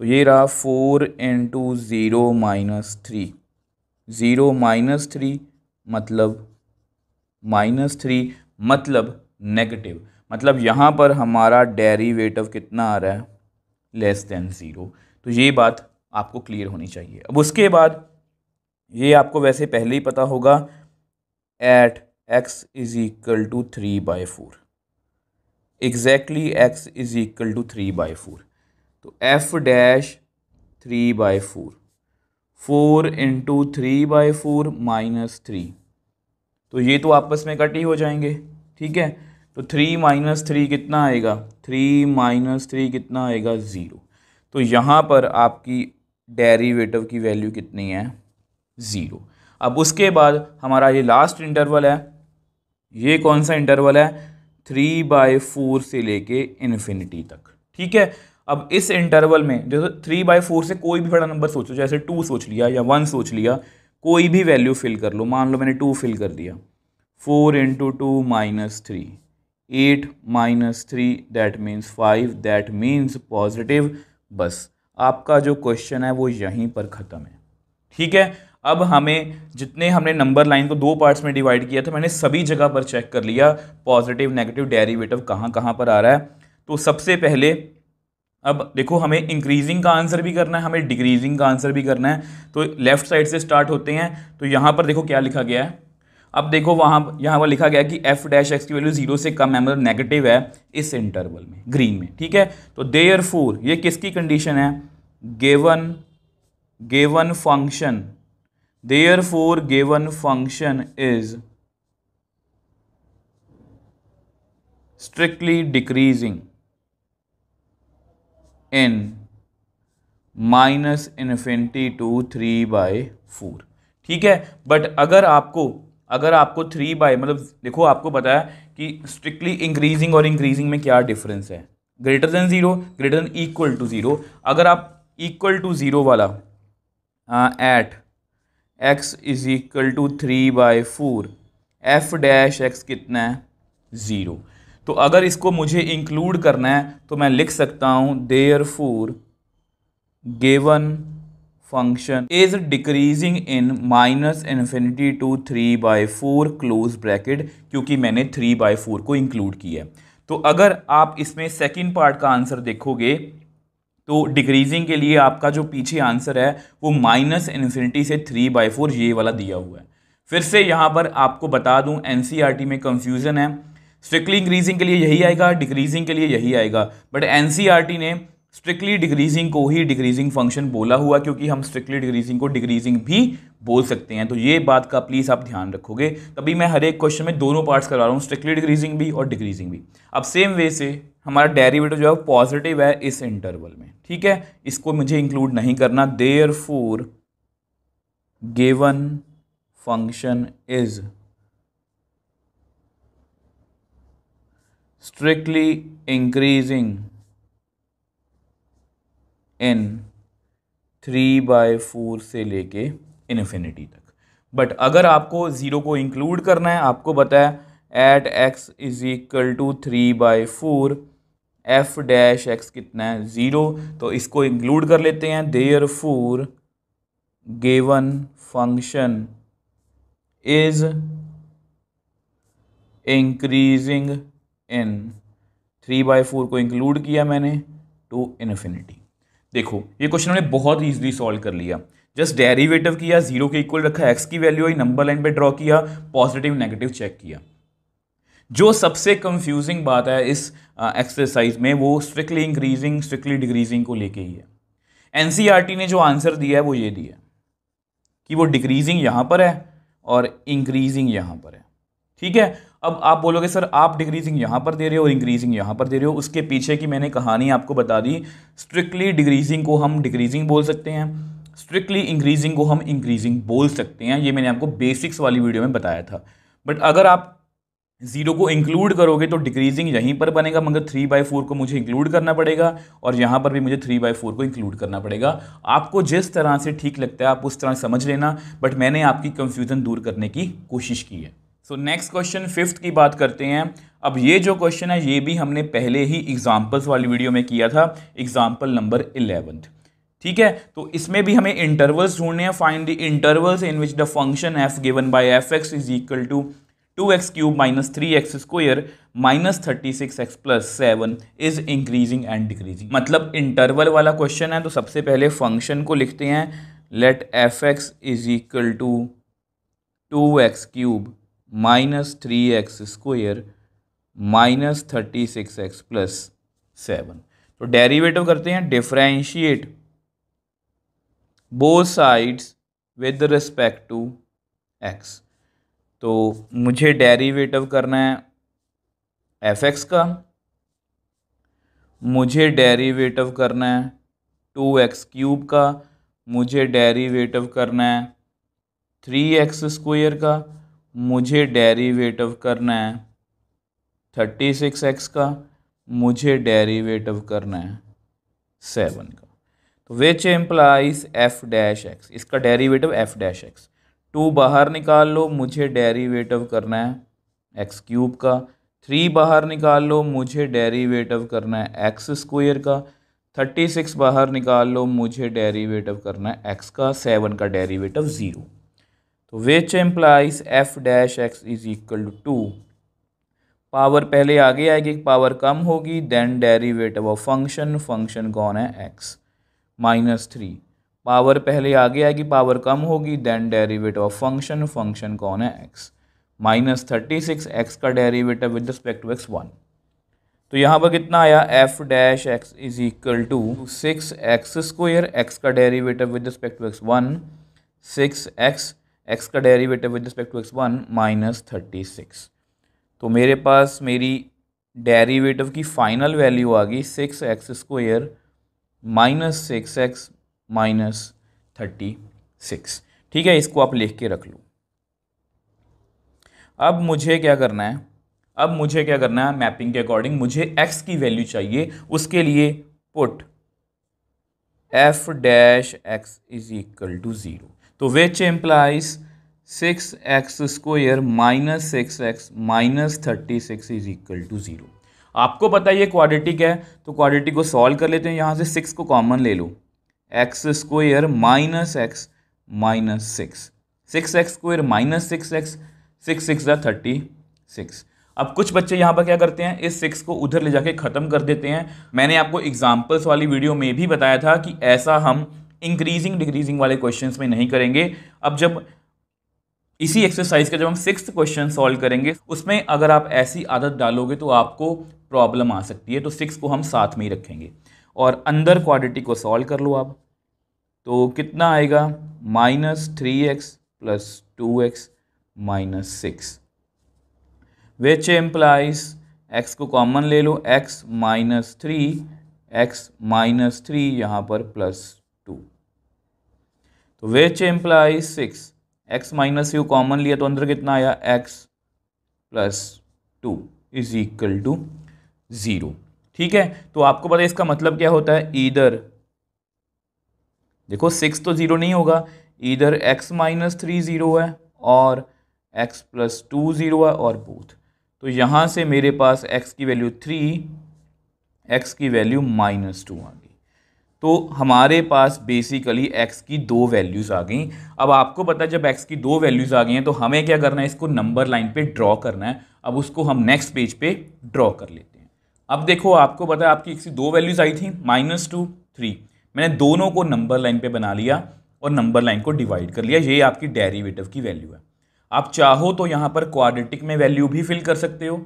तो ये रहा 4 × 0 - 3, 0 - 3 मतलब -3 मतलब नेगेटिव, मतलब यहाँ पर हमारा डेरिवेटिव कितना आ रहा है <0। तो ये बात आपको क्लियर होनी चाहिए। अब उसके बाद ये आपको वैसे पहले ही पता होगा, at x is equal to 3/4, exactly x is equal to 3/4। तो f डैश 3/4, 4 इंटू 3/4 माइनस 3, तो ये तो आपस में कट ही हो जाएंगे, ठीक है। तो 3 माइनस 3 कितना आएगा, 3 माइनस 3 कितना आएगा, 0। तो यहाँ पर आपकी डेरिवेटिव की वैल्यू कितनी है, 0। अब उसके बाद हमारा ये लास्ट इंटरवल है, ये कौन सा इंटरवल है, 3/4 से लेके इन्फिनिटी तक, ठीक है। अब इस इंटरवल में जैसे 3/4 से कोई भी बड़ा नंबर सोचो, जैसे 2 सोच लिया या 1 सोच लिया, कोई भी वैल्यू फिल कर लो, मान लो मैंने 2 फिल कर दिया, 4 into 2 minus 3, 8 minus 3 that means 5, that means positive. बस आपका जो क्वेश्चन है वो यहीं पर ख़त्म है, ठीक है। अब हमें जितने हमने नंबर लाइन को 2 पार्ट्स में डिवाइड किया था, मैंने सभी जगह पर चेक कर लिया पॉजिटिव नेगेटिव डेरिवेटिव कहाँ कहाँ पर आ रहा है। तो सबसे पहले अब देखो, हमें इंक्रीजिंग का आंसर भी करना है, हमें डिक्रीजिंग का आंसर भी करना है। तो लेफ्ट साइड से स्टार्ट होते हैं। तो यहाँ पर देखो क्या लिखा गया है। अब देखो यहाँ पर लिखा गया कि f डैश एक्स की वैल्यू 0 से कम है, मतलब नेगेटिव है इस इंटरवल में, ग्रीन में, ठीक है। तो देयरफॉर ये किसकी कंडीशन है, given function, therefore given function is strictly decreasing in minus infinity to 3/4, ठीक है। बट अगर आपको 3 मतलब देखो, आपको पता है कि स्ट्रिक्टली इंक्रीजिंग और इंक्रीजिंग में क्या डिफरेंस है, greater than 0, greater than equal to 0। अगर आप इक्वल टू 0 वाला at x is equal to 3/4, f dash x कितना है, 0। तो अगर इसको मुझे इंक्लूड करना है तो मैं लिख सकता हूं therefore given function is decreasing in minus infinity to 3/4 close bracket, क्योंकि मैंने 3/4 को इंक्लूड किया है। तो अगर आप इसमें सेकंड पार्ट का आंसर देखोगे तो डिक्रीजिंग के लिए आपका जो पीछे आंसर है वो माइनस इन्फिनिटी से 3/4 ये वाला दिया हुआ है। फिर से यहाँ पर आपको बता दूं, एनसीईआरटी में कंफ्यूजन है, स्ट्रिक्टली इंक्रीजिंग के लिए यही आएगा, डिक्रीजिंग के लिए यही आएगा। बट एनसीईआरटी ने स्ट्रिक्टली डिक्रीजिंग को ही डिक्रीजिंग फंक्शन बोला हुआ, क्योंकि हम स्ट्रिक्टली डिक्रीजिंग को डिक्रीजिंग भी बोल सकते हैं। तो ये बात का प्लीज़ आप ध्यान रखोगे। तभी मैं हर एक क्वेश्चन में दोनों पार्ट्स करवा रहा हूँ, स्ट्रिक्टली डिक्रीजिंग भी और डिक्रीजिंग भी। अब सेम वे से हमारा डेरिवेटिव जो है पॉजिटिव है इस इंटरवल में, ठीक है, इसको मुझे इंक्लूड नहीं करना। Therefore given function is strictly increasing in 3/4 से लेके इन्फिनिटी तक। बट अगर आपको 0 को इंक्लूड करना है, आपको पता है at x is equal to 3/4, f dash x कितना है, 0। तो इसको इंक्लूड कर लेते हैं। Therefore given function is increasing इन 3/4 को इंक्लूड किया मैंने टू इन्फिनिटी। देखो ये क्वेश्चन हमने बहुत ईजिली सॉल्व कर लिया, जस्ट डेरिवेटिव किया, 0 के इक्वल रखा, x की वैल्यू आई, नंबर लाइन पे ड्रॉ किया, पॉजिटिव नेगेटिव चेक किया। जो सबसे कंफ्यूजिंग बात है इस एक्सरसाइज में वो स्ट्रिक्टली इंक्रीजिंग स्ट्रिक्टली डिक्रीजिंग को लेके ही है। एनसीईआरटी ने जो आंसर दिया है वो ये दिया कि वो डिक्रीजिंग यहाँ पर है और इंक्रीजिंग यहाँ पर है, ठीक है। अब आप बोलोगे सर आप डिक्रीजिंग यहाँ पर दे रहे हो और इंक्रीजिंग यहाँ पर दे रहे हो, उसके पीछे की मैंने कहानी आपको बता दी। स्ट्रिक्टली डिक्रीजिंग को हम डिक्रीजिंग बोल सकते हैं, स्ट्रिक्टली इंक्रीजिंग को हम इंक्रीजिंग बोल सकते हैं, ये मैंने आपको बेसिक्स वाली वीडियो में बताया था। बट अगर आप 0 को इंक्लूड करोगे तो डिक्रीजिंग यहीं पर बनेगा, मगर 3/4 को मुझे इंक्लूड करना पड़ेगा और यहाँ पर भी मुझे 3/4 को इंक्लूड करना पड़ेगा। आपको जिस तरह से ठीक लगता है आप उस तरह समझ लेना, बट मैंने आपकी कंफ्यूजन दूर करने की कोशिश की है। सो नेक्स्ट क्वेश्चन 5th की बात करते हैं। अब ये जो क्वेश्चन है ये भी हमने पहले ही एग्जाम्पल्स वाली वीडियो में किया था, एग्जाम्पल नंबर 11, ठीक है। तो इसमें भी हमें इंटरवल्स ढूंढने हैं। Find the intervals in which the function f given by fx is equal to 2x³ minus 3x square minus 36x plus 7 is increasing and decreasing. मतलब इंटरवल वाला क्वेश्चन है, तो सबसे पहले फंक्शन को लिखते हैं, let fx is equal to 2x³ minus 3x² minus 36x plus 7। तो डेरिवेटिव करते हैं, differentiate both sides with respect to x। तो मुझे डेरिवेटिव करना है fx का, मुझे डेरिवेटिव करना है 2x³ का, मुझे डेरिवेटिव करना है 3x² का, मुझे डेरिवेटिव करना है 36x का, मुझे डेरिवेटिव करना है 7 का। तो विच एम्प्लाइज f'(x), इसका डेरिवेटिव f'(x), 2 बाहर निकाल लो, मुझे डेरिवेटिव करना है x³ का, 3 बाहर निकाल लो, मुझे डेरिवेटिव करना है x² का, 36 बाहर निकाल लो, मुझे डेरिवेटिव करना है x का, 7 का डेरिवेटिव 0। तो which implies f'(x) is equal to 2, power पहले आगे आएगी, पावर कम होगी, then derivative of function, function कौन है x, -3, पावर पहले आगे आएगी, पावर कम होगी, then derivative of function, function कौन है x, -36, x का derivative with respect to x 1। तो यहाँ पर कितना आया, f'(x) is equal to 6x², x का derivative with respect to x 1, 6x, x का derivative with respect to x 1 -36। तो मेरे पास मेरी डेरिवेटिव की फाइनल वैल्यू आ गई 6x² माइनस 6x माइनस 36। ठीक है, इसको आप लिख के रख लो। अब मुझे क्या करना है, मैपिंग के अकॉर्डिंग मुझे x की वैल्यू चाहिए, उसके लिए put f'(x) is equal to 0। तो which implies 6x² minus 6x minus 36 is equal to 0। आपको पता है ये क्वाड्रेटिक है, तो क्वाड्रेटिक को सॉल्व कर लेते हैं। यहाँ से 6 को कॉमन ले लो, x² minus x minus 6x² minus 6x, 6 6 36। अब कुछ बच्चे यहाँ पर क्या करते हैं, इस 6 को उधर ले जाके ख़त्म कर देते हैं। मैंने आपको एग्जाम्पल्स वाली वीडियो में भी बताया था कि ऐसा हम इंक्रीजिंग डिक्रीजिंग वाले क्वेश्चंस में नहीं करेंगे। अब जब इसी एक्सरसाइज का जब हम 6th क्वेश्चन सॉल्व करेंगे, उसमें अगर आप ऐसी आदत डालोगे तो आपको प्रॉब्लम आ सकती है। तो 6 को हम साथ में ही रखेंगे और अंदर क्वाड्रेटिक को सॉल्व कर लो आप। तो कितना आएगा, -3x plus 2x minus 6, which implies x को कॉमन ले लो, x माइनस 3, x माइनस 3 यहाँ पर प्लस 2। तो which implies 6, x minus you common लिया तो अंदर कितना आया, x plus 2 is equal to 0। ठीक है, तो आपको पता है इसका मतलब क्या होता है, ईदर, देखो 6 तो 0 नहीं होगा, ईदर x माइनस 3 0 है और x प्लस 2 0 है और बोथ। तो यहाँ से मेरे पास x की वैल्यू 3, x की वैल्यू -2 आ गई। तो हमारे पास बेसिकली x की 2 वैल्यूज़ आ गई। अब आपको पता है जब x की 2 वैल्यूज़ आ गई हैं तो हमें क्या करना है, इसको नंबर लाइन पे ड्रॉ करना है। अब उसको हम नेक्स्ट पेज पे ड्रॉ कर लेते हैं। अब देखो आपको पता है आपकी x की 2 वैल्यूज़ आई थी, -2 3, मैंने दोनों को नंबर लाइन पे बना लिया और नंबर लाइन को डिवाइड कर लिया। ये आपकी डेरिवेटिव की वैल्यू है। आप चाहो तो यहाँ पर क्वाड्रेटिक में वैल्यू भी फिल कर सकते हो,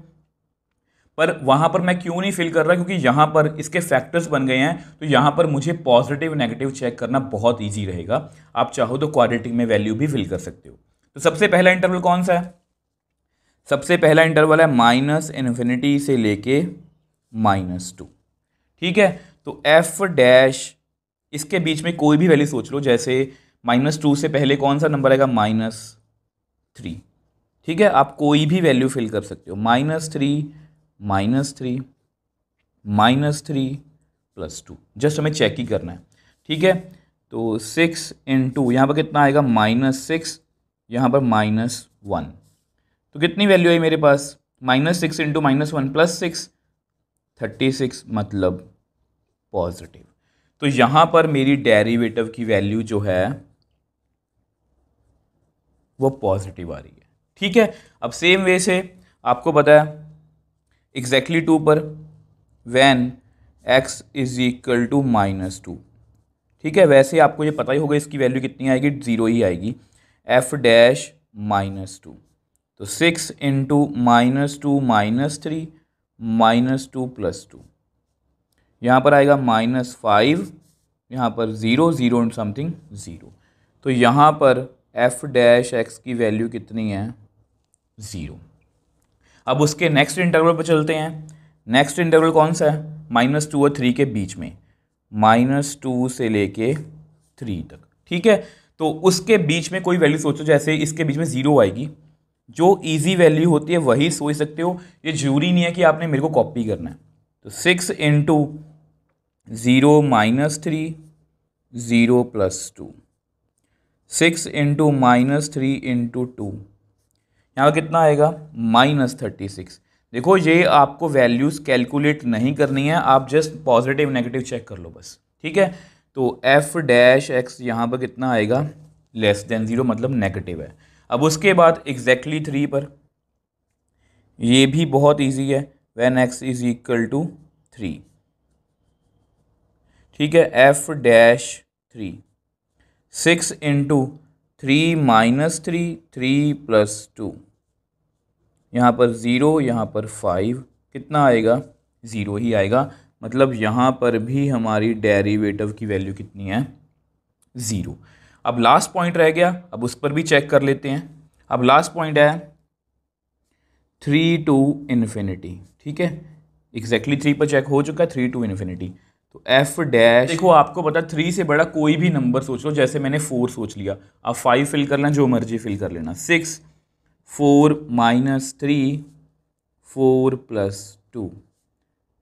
पर वहाँ पर मैं क्यों नहीं फिल कर रहा, क्योंकि यहाँ पर इसके फैक्टर्स बन गए हैं। तो यहाँ पर मुझे पॉजिटिव नेगेटिव चेक करना बहुत ईजी रहेगा। आप चाहो तो क्वाड्रेटिक में वैल्यू भी फिल कर सकते हो। तो सबसे पहला इंटरवल कौन सा है, सबसे पहला इंटरवल है -∞ से लेके -2। ठीक है, तो f', इसके बीच में कोई भी वैल्यू सोच लो, जैसे -2 से पहले कौन सा नंबर आएगा, -3। ठीक है, आप कोई भी वैल्यू फिल कर सकते हो, -3 -3 प्लस 2, जस्ट हमें चेक ही करना है। ठीक है, तो 6 × यहाँ पर कितना आएगा, -6, यहाँ पर -1। तो कितनी वैल्यू आई मेरे पास, -6 × -1 प्लस 6, 36, मतलब पॉजिटिव। तो यहाँ पर मेरी डेरिवेटिव की वैल्यू जो है वो पॉजिटिव आ रही है। ठीक है, अब सेम वे से आपको पता है एग्जैक्टली 2 पर when x is equal to -2। ठीक है, वैसे आपको ये पता ही होगा इसकी वैल्यू कितनी आएगी, 0 ही आएगी, f' -2। तो 6 इंटू -2 -3 -2 +2, यहाँ पर आएगा -5, यहाँ पर 0 0 एंड समथिंग 0। तो यहाँ पर f' की वैल्यू कितनी है? 0। अब उसके नेक्स्ट इंटरवल पर चलते हैं। नेक्स्ट इंटरवल कौन सा है? -2 और 3 के बीच में, -2 से लेके 3 तक, ठीक है। तो उसके बीच में कोई वैल्यू सोचो, जैसे इसके बीच में 0 आएगी, जो इजी वैल्यू होती है वही सोच सकते हो, ये जरूरी नहीं है कि आपने मेरे को कॉपी करना है। तो 6 इंटू 0 -3 0 +2, 6 इंटू -3 इंटू 2, यहाँ पर कितना आएगा? -36। देखो ये आपको वैल्यूज़ कैलकुलेट नहीं करनी है, आप जस्ट पॉजिटिव नेगेटिव चेक कर लो बस, ठीक है। तो f' यहाँ पर कितना आएगा? <0, मतलब नेगेटिव है। अब उसके बाद एग्जैक्टली 3 पर, ये भी बहुत इजी है, व्हेन x = 3, ठीक है। f'3, 6 इंटू 3 -3 3 +2, यहाँ पर 0, यहाँ पर 5, कितना आएगा? 0 ही आएगा, मतलब यहाँ पर भी हमारी डेरिवेटिव की वैल्यू कितनी है? 0। अब लास्ट पॉइंट रह गया, अब उस पर भी चेक कर लेते हैं। अब लास्ट पॉइंट है 3 to ∞, ठीक है। एग्जैक्टली 3 पर चेक हो चुका है, 3 to ∞। तो f', देखो आपको पता 3 से बड़ा कोई भी नंबर सोच लो, जैसे मैंने 4 सोच लिया, आप 5 फिल कर लेना, जो मर्जी फिल कर लेना। 6 4 -3 4 +2,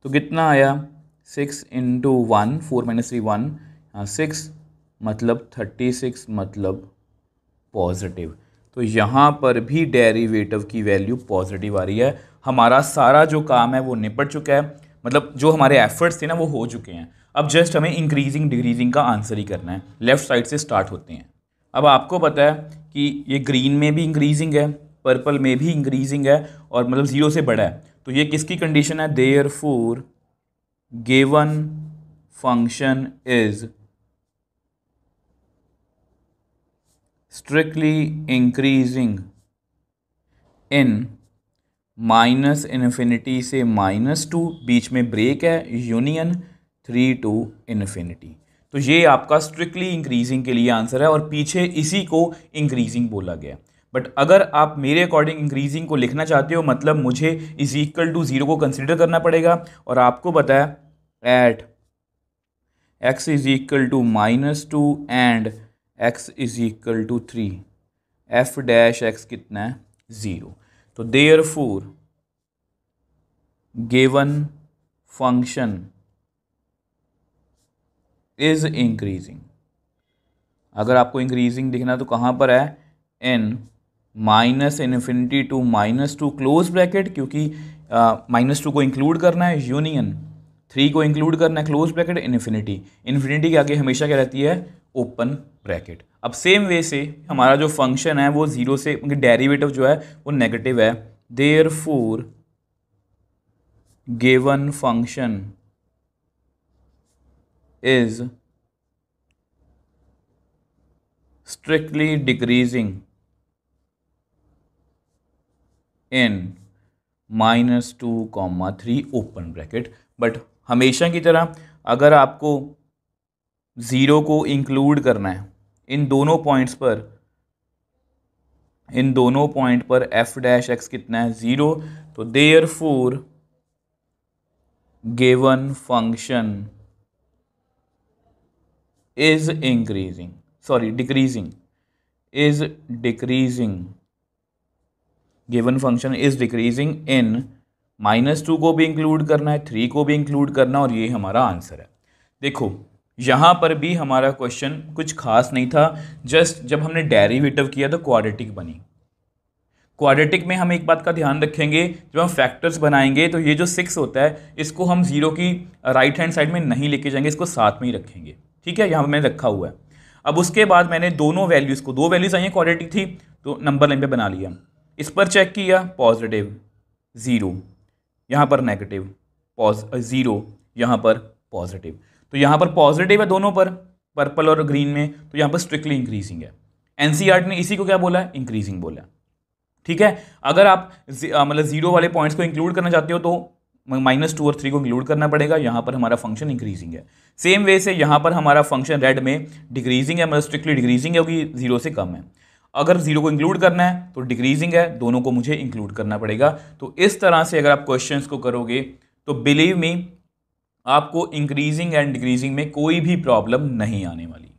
तो कितना आया? 6 इंटू 1, 4 -3 1, हाँ 6, मतलब 36, मतलब पॉजिटिव। तो यहाँ पर भी डेरिवेटिव की वैल्यू पॉजिटिव आ रही है। हमारा सारा जो काम है वो निपट चुका है, मतलब जो हमारे एफर्ट्स थे ना वो हो चुके हैं। अब जस्ट हमें इंक्रीजिंग डिक्रीजिंग का आंसर ही करना है। लेफ्ट साइड से स्टार्ट होते हैं। अब आपको पता है कि ये ग्रीन में भी इंक्रीजिंग है, पर्पल में भी इंक्रीजिंग है, और मतलब 0 से बड़ा है। तो ये किसकी कंडीशन है? Therefore given function is strictly increasing in -∞ से -2, बीच में ब्रेक है, यूनियन 3 to ∞। तो ये आपका स्ट्रिक्टली इंक्रीजिंग के लिए आंसर है, और पीछे इसी को इंक्रीजिंग बोला गया। बट अगर आप मेरे अकॉर्डिंग इंक्रीजिंग को लिखना चाहते हो, मतलब मुझे = 0 को कंसिडर करना पड़ेगा, और आपको पता है at x = -2 and x = 3, f' कितना है? 0। तो therefore given function is increasing. अगर आपको इंक्रीजिंग दिखना तो कहाँ पर है? इन -∞ to -2 क्लोज ब्रैकेट, क्योंकि -2 को इंक्लूड करना है, यूनियन 3 को इंक्लूड करना है, क्लोज ब्रैकेट, इन्फिनिटी के आगे हमेशा क्या रहती है? Open bracket. अब सेम वे से हमारा जो फंक्शन है वो 0 से, उनकी डेरिवेटिव जो है वो नेगेटिव है। Therefore given function is strictly decreasing in -2, 3 open bracket. But हमेशा की तरह अगर आपको 0 को इंक्लूड करना है इन दोनों पॉइंट्स पर, f' कितना है? 0। तो therefore given function is decreasing given function is decreasing इन -2 को भी इंक्लूड करना है, 3 को भी इंक्लूड करना, और ये हमारा आंसर है। देखो यहाँ पर भी हमारा क्वेश्चन कुछ खास नहीं था, जस्ट जब हमने डेरिवेटिव किया तो क्वाड्रेटिक बनी। क्वाड्रेटिक में हम एक बात का ध्यान रखेंगे, जब हम फैक्टर्स बनाएंगे तो ये जो 6 होता है इसको हम 0 की राइट हैंड साइड में नहीं लेके जाएंगे, इसको साथ में ही रखेंगे, ठीक है। यहाँ मैंने रखा हुआ है। अब उसके बाद मैंने दोनों वैल्यूज़ को, 2 वैल्यूज़ आई हैं क्वाड्रेटिक थी, तो नंबर लाइन पे बना लिया। इस पर चेक किया, पॉजिटिव 0, यहाँ पर नेगेटिव 0, यहाँ पर पॉजिटिव। तो यहाँ पर पॉजिटिव है दोनों पर, पर्पल और ग्रीन में, तो यहाँ पर स्ट्रिक्टली इंक्रीजिंग है। एनसीईआरटी ने इसी को क्या बोला है? इंक्रीजिंग बोला। ठीक है। अगर आप मतलब जीरो वाले पॉइंट्स को इंक्लूड करना चाहते हो तो -2 और 3 को इंक्लूड करना पड़ेगा। यहाँ पर हमारा फंक्शन इंक्रीजिंग है। सेम वे से यहाँ पर हमारा फंक्शन रेड में डिक्रीजिंग है, मतलब स्ट्रिक्टली डिक्रीजिंग है क्योंकि 0 से कम है। अगर 0 को इंक्लूड करना है तो डिक्रीजिंग है, दोनों को मुझे इंक्लूड करना पड़ेगा। तो इस तरह से अगर आप क्वेश्चंस को करोगे तो बिलीव मी आपको इंक्रीजिंग एंड डिक्रीजिंग में कोई भी प्रॉब्लम नहीं आने वाली।